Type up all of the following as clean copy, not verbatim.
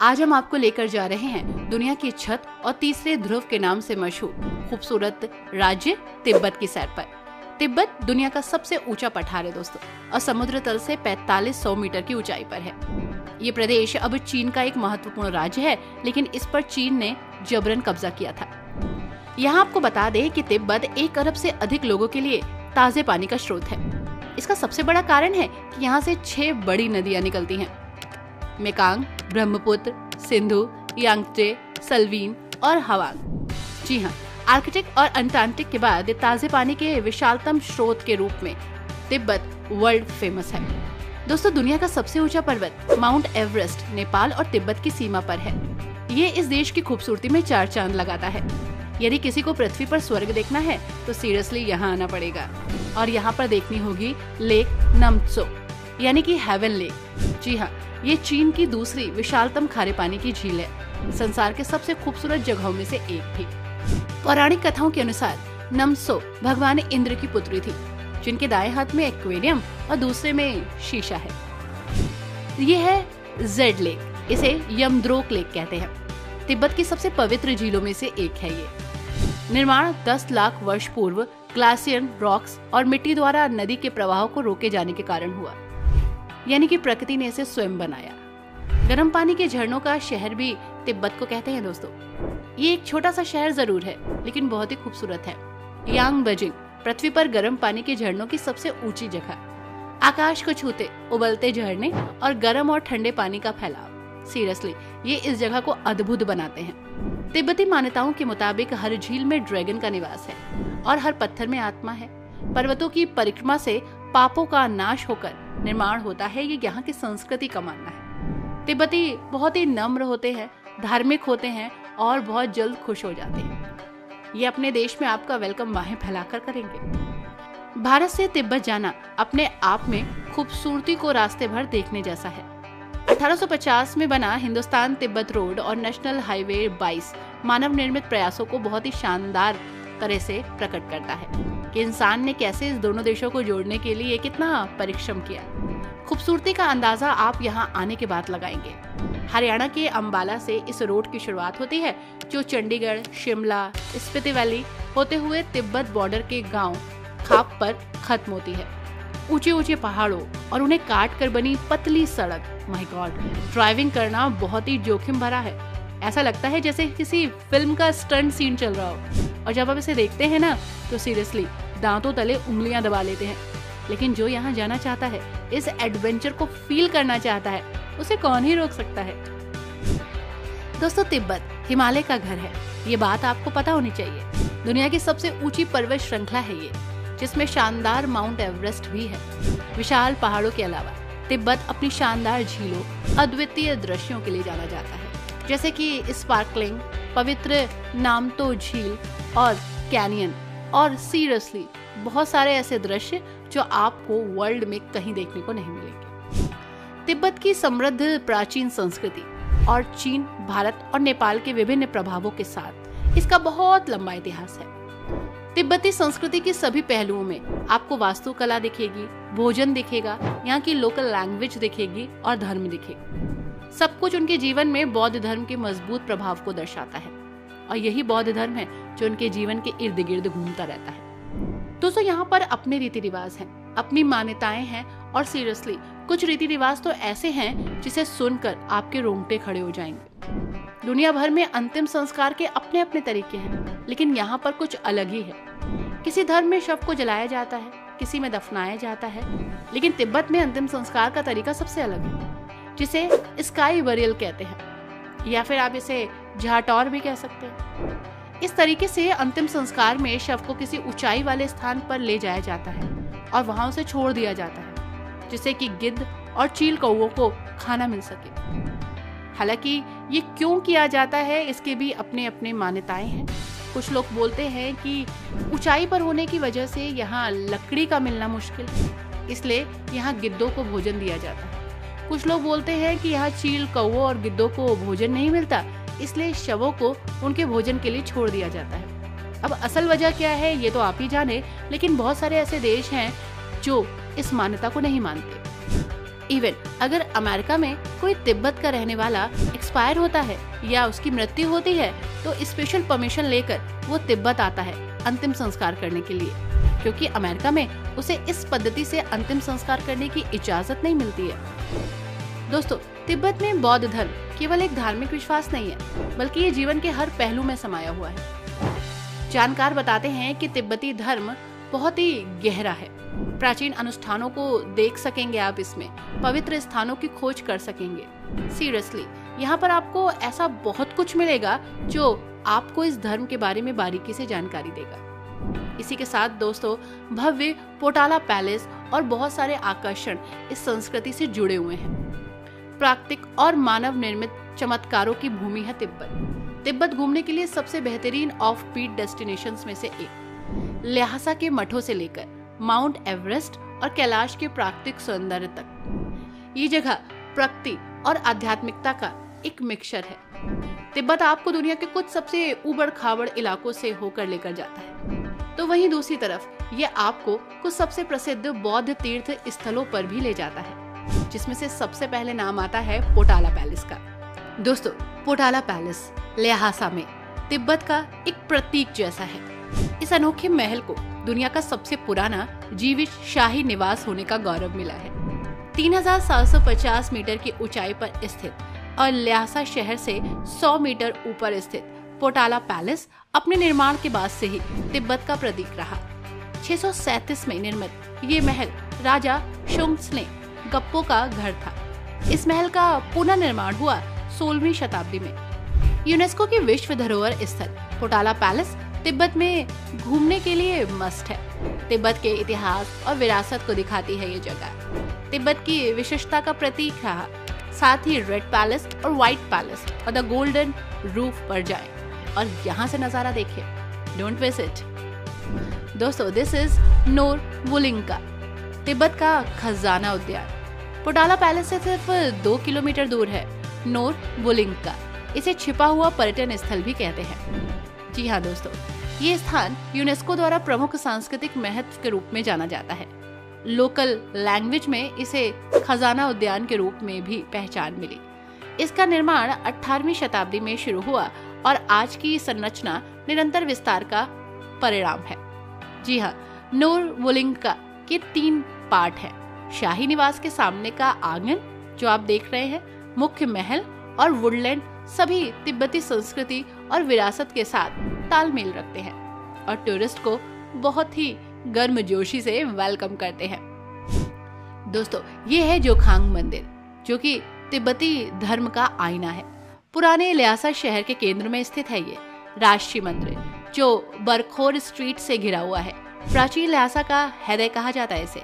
आज हम आपको लेकर जा रहे हैं दुनिया की छत और तीसरे ध्रुव के नाम से मशहूर खूबसूरत राज्य तिब्बत की सैर पर। तिब्बत दुनिया का सबसे ऊंचा पठार है दोस्तों, और समुद्र तल से 4500 मीटर की ऊंचाई पर है। ये प्रदेश अब चीन का एक महत्वपूर्ण राज्य है, लेकिन इस पर चीन ने जबरन कब्जा किया था। यहाँ आपको बता दें कि तिब्बत 1 अरब से अधिक लोगों के लिए ताजे पानी का स्रोत है। इसका सबसे बड़ा कारण है कि यहाँ से 6 बड़ी नदियाँ निकलती हैं: मेकांग, ब्रह्मपुत्र, सिंधु, यांगत्जे, सल्वीन और हवांग। जी हाँ, आर्कटिक और अंटार्कटिक के बाद ताजे पानी के विशालतम स्रोत के रूप में तिब्बत वर्ल्ड फेमस है। दोस्तों, दुनिया का सबसे ऊंचा पर्वत माउंट एवरेस्ट नेपाल और तिब्बत की सीमा पर है। ये इस देश की खूबसूरती में 4 चांद लगाता है। यदि किसी को पृथ्वी पर स्वर्ग देखना है तो सीरियसली यहाँ आना पड़ेगा, और यहाँ पर देखनी होगी लेक नमत्सो यानी कि हेवन लेक। जी हाँ, ये चीन की दूसरी विशालतम खारे पानी की झील है, संसार के सबसे खूबसूरत जगहों में से एक भी। पौराणिक कथाओं के अनुसार नमत्सो भगवान इंद्र की पुत्री थी, जिनके दाएं हाथ में एक्वेरियम और दूसरे में शीशा है। ये है जेड लेक, इसे यमद्रोक लेक कहते हैं। तिब्बत की सबसे पवित्र झीलों में से एक है ये। निर्माण 10 लाख वर्ष पूर्व ग्लासियर रॉक्स और मिट्टी द्वारा नदी के प्रवाह को रोके जाने के कारण हुआ, यानी कि प्रकृति ने इसे स्वयं बनाया। गर्म पानी के झरनों का शहर भी तिब्बत को कहते हैं दोस्तों। ये एक छोटा सा शहर जरूर है, लेकिन बहुत ही खूबसूरत है। यांगबजिंग पृथ्वी पर गर्म पानी के झरनों की सबसे ऊंची जगह। आकाश को छूते उबलते झरने और गर्म और ठंडे पानी का फैलाव, सीरियसली ये इस जगह को अद्भुत बनाते हैं। तिब्बती मान्यताओं के मुताबिक हर झील में ड्रैगन का निवास है और हर पत्थर में आत्मा है। पर्वतों की परिक्रमा से पापों का नाश होकर निर्माण होता है, ये यहाँ की संस्कृति का मानना है। तिब्बती बहुत ही नम्र होते हैं, धार्मिक होते हैं और बहुत जल्द खुश हो जाते हैं। ये अपने देश में आपका वेलकम बाहें फैलाकर करेंगे। भारत से तिब्बत जाना अपने आप में खूबसूरती को रास्ते भर देखने जैसा है। 1850 में बना हिंदुस्तान तिब्बत रोड और नेशनल हाईवे 22 मानव निर्मित प्रयासों को बहुत ही शानदार तरह से प्रकट करता है कि इंसान ने कैसे इस दोनों देशों को जोड़ने के लिए कितना परिश्रम किया। खूबसूरती का अंदाजा आप यहाँ आने के बाद लगाएंगे। हरियाणा के अंबाला से इस रोड की शुरुआत होती है, जो चंडीगढ़, शिमला, स्पीति वैली होते हुए तिब्बत बॉर्डर के गांव खाप पर खत्म होती है। ऊंचे ऊंचे पहाड़ों और उन्हें काट कर बनी पतली सड़क, माय गॉड, ड्राइविंग करना बहुत ही जोखिम भरा है। ऐसा लगता है जैसे किसी फिल्म का स्टंट सीन चल रहा हो, और जब आप इसे देखते हैं ना तो सीरियसली दांतों तले उंगलियां दबा लेते हैं। लेकिन जो यहाँ जाना चाहता है, इस एडवेंचर को फील करना चाहता है, उसे कौन ही रोक सकता है। दोस्तों, तिब्बत हिमालय का घर है, ये बात आपको पता होनी चाहिए। दुनिया की सबसे ऊंची पर्वत श्रृंखला है ये, जिसमें शानदार माउंट एवरेस्ट भी है। विशाल पहाड़ों के अलावा तिब्बत अपनी शानदार झीलों, अद्वितीय दृश्यों के लिए जाना जाता है, जैसे कि स्पार्कलिंग पवित्र नामतो झील और कैनियन, और सीरियसली बहुत सारे ऐसे दृश्य जो आपको वर्ल्ड में कहीं देखने को नहीं मिलेंगे। तिब्बत की समृद्ध प्राचीन संस्कृति और चीन, भारत और नेपाल के विभिन्न प्रभावों के साथ इसका बहुत लंबा इतिहास है। तिब्बती संस्कृति के सभी पहलुओं में आपको वास्तुकला दिखेगी, भोजन दिखेगा, यहाँ की लोकल लैंग्वेज दिखेगी और धर्म दिखेगा। सब कुछ उनके जीवन में बौद्ध धर्म के मजबूत प्रभाव को दर्शाता है, और यही बौद्ध धर्म है जो उनके जीवन के इर्द गिर्द घूमता रहता है। दोस्तों, यहाँ पर अपने रीति रिवाज हैं, अपनी मान्यताएं हैं, और सीरियसली कुछ रीति रिवाज तो ऐसे हैं जिसे सुनकर आपके रोंगटे खड़े हो जाएंगे। दुनिया भर में अंतिम संस्कार के अपने अपने तरीके हैं, लेकिन यहाँ पर कुछ अलग ही है। किसी धर्म में शव को जलाया जाता है, किसी में दफनाया जाता है, लेकिन तिब्बत में अंतिम संस्कार का तरीका सबसे अलग है, जिसे स्काई बरियल कहते हैं, या फिर आप इसे झाटौर भी कह सकते हैं। इस तरीके से अंतिम संस्कार में शव को किसी ऊंचाई वाले स्थान पर ले जाया जाता है और वहां उसे छोड़ दिया जाता है, जिससे कि गिद्ध और चील कौवों को खाना मिल सके। हालांकि ये क्यों किया जाता है, इसके भी अपने अपने मान्यताएं हैं। कुछ लोग बोलते हैं कि ऊंचाई पर होने की वजह से यहाँ लकड़ी का मिलना मुश्किल है, इसलिए यहाँ गिद्धों को भोजन दिया जाता है। कुछ लोग बोलते हैं कि यहाँ चील कौवों और गिद्धों को भोजन नहीं मिलता, इसलिए शवों को उनके भोजन के लिए छोड़ दिया जाता है। अब असल वजह क्या है ये तो आप ही जाने, लेकिन बहुत सारे ऐसे देश हैं जो इस मान्यता को नहीं मानते। इवन अगर अमेरिका में कोई तिब्बत का रहने वाला एक्सपायर होता है या उसकी मृत्यु होती है तो स्पेशल परमिशन लेकर वो तिब्बत आता है अंतिम संस्कार करने के लिए, क्योंकि अमेरिका में उसे इस पद्धति से अंतिम संस्कार करने की इजाजत नहीं मिलती है। दोस्तों, तिब्बत में बौद्ध धर्म केवल एक धार्मिक विश्वास नहीं है, बल्कि ये जीवन के हर पहलू में समाया हुआ है। जानकार बताते हैं कि तिब्बती धर्म बहुत ही गहरा है। प्राचीन अनुष्ठानों को देख सकेंगे आप, इसमें पवित्र स्थानों की खोज कर सकेंगे। सीरियसली, यहाँ पर आपको ऐसा बहुत कुछ मिलेगा जो आपको इस धर्म के बारे में बारीकी से जानकारी देगा। इसी के साथ दोस्तों, भव्य पोटाला पैलेस और बहुत सारे आकर्षण इस संस्कृति से जुड़े हुए हैं। प्राकृतिक और मानव निर्मित चमत्कारों की भूमि है तिब्बत। तिब्बत घूमने के लिए सबसे बेहतरीन ऑफ बीट डेस्टिनेशंस में से एक। ल्हासा के मठों से लेकर माउंट एवरेस्ट और कैलाश के प्राकृतिक सौंदर्य तक, ये जगह प्रकृति और आध्यात्मिकता का एक मिक्सचर है। तिब्बत आपको दुनिया के कुछ सबसे उबड़ खाबड़ इलाकों से होकर लेकर जाता है, तो वहीं दूसरी तरफ ये आपको कुछ सबसे प्रसिद्ध बौद्ध तीर्थ स्थलों पर भी ले जाता है, जिसमें से सबसे पहले नाम आता है पोटाला पैलेस का। दोस्तों, पोटाला पैलेस ल्हासा में तिब्बत का एक प्रतीक जैसा है। इस अनोखे महल को दुनिया का सबसे पुराना जीवित शाही निवास होने का गौरव मिला है। 3750 मीटर की ऊंचाई पर स्थित और ल्हासा शहर से 100 मीटर ऊपर स्थित पोटाला पैलेस अपने निर्माण के बाद से ही तिब्बत का प्रतीक रहा। 637 में निर्मित ये महल राजा शुंग्सले गप्पो का घर था। इस महल का पुनर्निर्माण हुआ 16वीं शताब्दी में। यूनेस्को की विश्व धरोहर स्थल पोटाला पैलेस तिब्बत में घूमने के लिए मस्ट है। तिब्बत के इतिहास और विरासत को दिखाती है ये जगह। तिब्बत की विशिष्टता का प्रतीक रहा। साथ ही रेड पैलेस और व्हाइट पैलेस और द गोल्डन रूफ पर जाएं और यहाँ से नजारा देखिए। Don't miss it. दोस्तों, दिस इज नोर वुलिंका, तिब्बत का खजाना उद्यान। पोटाला पैलेस से सिर्फ 2 किलोमीटर दूर है नोर वुलिंका। इसे छिपा हुआ पर्यटन स्थल भी कहते हैं। जी हाँ दोस्तों, ये स्थान यूनेस्को द्वारा प्रमुख सांस्कृतिक महत्व के रूप में जाना जाता है। लोकल लैंग्वेज में इसे खजाना उद्यान के रूप में भी पहचान मिली। इसका निर्माण 18वीं शताब्दी में शुरू हुआ और आज की संरचना निरंतर विस्तार का परिणाम है। जी हाँ, नोर वुलिंका के 3 पार्ट हैं। शाही निवास के सामने का आंगन जो आप देख रहे हैं, मुख्य महल और वुडलैंड सभी तिब्बती संस्कृति और विरासत के साथ तालमेल रखते हैं और टूरिस्ट को बहुत ही गर्मजोशी से वेलकम करते हैं। दोस्तों, ये है जोखांग मंदिर, जो कि तिब्बती धर्म का आईना है। पुराने ल्हासा शहर के केंद्र में स्थित है ये राष्ट्रीय मंदिर, जो बरखोर स्ट्रीट से घिरा हुआ है। प्राचीन ल्हासा का हृदय कहा जाता है इसे।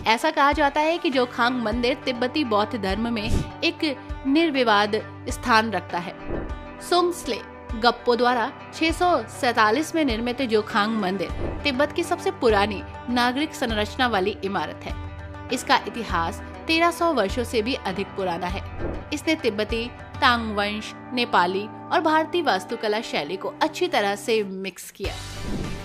ऐसा कहा जाता है कि जोखांग मंदिर तिब्बती बौद्ध धर्म में एक निर्विवाद स्थान रखता है। सुंग्सले गप्पो द्वारा 647 में निर्मित जोखांग मंदिर तिब्बत की सबसे पुरानी नागरिक संरचना वाली इमारत है। इसका इतिहास 1300 वर्षों से भी अधिक पुराना है। इसने तिब्बती, तांग वंश, नेपाली और भारतीय वास्तुकला शैली को अच्छी तरह से मिक्स किया।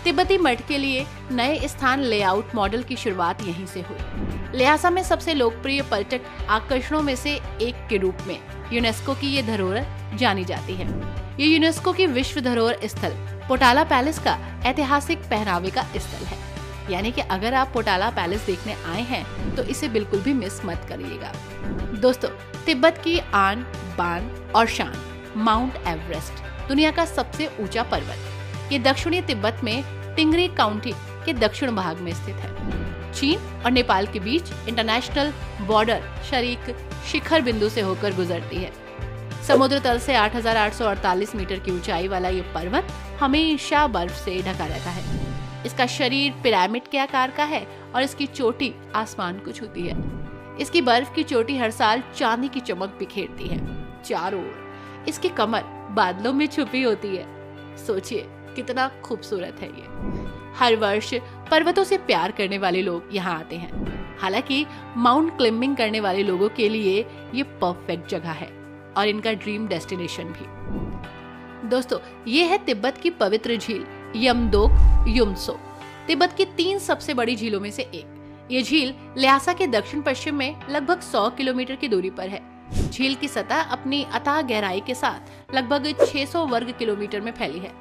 तिब्बती मठ के लिए नए स्थान लेआउट मॉडल की शुरुआत यहीं से हुई। ल्हासा में सबसे लोकप्रिय पर्यटक आकर्षणों में से एक के रूप में यूनेस्को की ये धरोहर जानी जाती है। ये यूनेस्को की विश्व धरोहर स्थल पोटाला पैलेस का ऐतिहासिक पहनावे का स्थल है। यानी कि अगर आप पोटाला पैलेस देखने आए हैं तो इसे बिल्कुल भी मिस मत करिएगा। दोस्तों, तिब्बत की आन, बान और शान माउंट एवरेस्ट दुनिया का सबसे ऊंचा पर्वत। ये दक्षिणी तिब्बत में टिंगरी काउंटी के दक्षिण भाग में स्थित है। चीन और नेपाल के बीच इंटरनेशनल बॉर्डर शरीक शिखर बिंदु से होकर गुजरती है। समुद्र तल से 8,848 मीटर की ऊंचाई वाला ये पर्वत हमेशा बर्फ से ढका रहता है। इसका शरीर पिरामिड के आकार का है और इसकी चोटी आसमान को छूती है। इसकी बर्फ की चोटी हर साल चांदी की चमक बिखेरती है चारों ओर। इसकी कमर बादलों में छुपी होती है। सोचिए कितना खूबसूरत है ये। हर वर्ष पर्वतों से प्यार करने वाले लोग यहाँ आते हैं। हालांकि माउंट क्लाइंबिंग करने वाले लोगों के लिए ये परफेक्ट जगह है और इनका ड्रीम डेस्टिनेशन भी। दोस्तों, ये है तिब्बत की पवित्र झील यमदोक युमसो, तिब्बत की 3 सबसे बड़ी झीलों में से एक। ये झील ल्हासा के दक्षिण पश्चिम में लगभग 100 किलोमीटर की दूरी पर है। झील की सतह अपनी अथाह गहराई के साथ लगभग 600 वर्ग किलोमीटर में फैली है।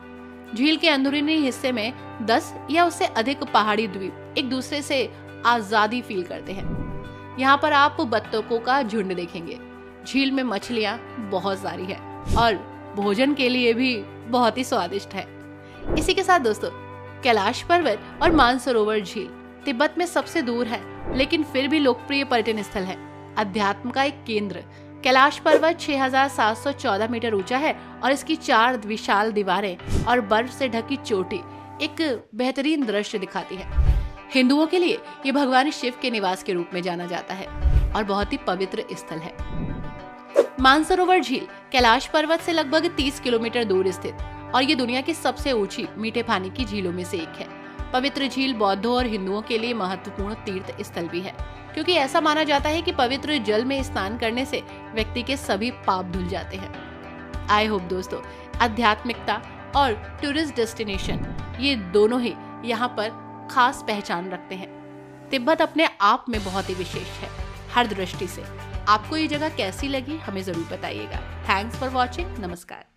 झील के अंदरूनी हिस्से में 10 या उससे अधिक पहाड़ी द्वीप एक दूसरे से आजादी फील करते हैं। यहाँ पर आप बत्तखों का झुंड देखेंगे। झील में मछलियाँ बहुत सारी है और भोजन के लिए भी बहुत ही स्वादिष्ट है। इसी के साथ दोस्तों, कैलाश पर्वत और मानसरोवर झील तिब्बत में सबसे दूर है, लेकिन फिर भी लोकप्रिय पर्यटन स्थल है। अध्यात्म का एक केंद्र कैलाश पर्वत 6714 मीटर ऊंचा है और इसकी 4 विशाल दीवारें और बर्फ से ढकी चोटी एक बेहतरीन दृश्य दिखाती है। हिंदुओं के लिए ये भगवान शिव के निवास के रूप में जाना जाता है और बहुत ही पवित्र स्थल है। मानसरोवर झील कैलाश पर्वत से लगभग 30 किलोमीटर दूर स्थित और ये दुनिया की सबसे ऊंची मीठे पानी की झीलों में से एक है। पवित्र झील बौद्धों और हिंदुओं के लिए महत्वपूर्ण तीर्थ स्थल भी है, क्योंकि ऐसा माना जाता है कि पवित्र जल में स्नान करने से व्यक्ति के सभी पाप धुल जाते हैं। आई होप दोस्तों, आध्यात्मिकता और टूरिस्ट डेस्टिनेशन ये दोनों ही यहाँ पर खास पहचान रखते हैं। तिब्बत अपने आप में बहुत ही विशेष है हर दृष्टि से। आपको ये जगह कैसी लगी हमें जरूर बताइएगा। Thanks for watching. नमस्कार।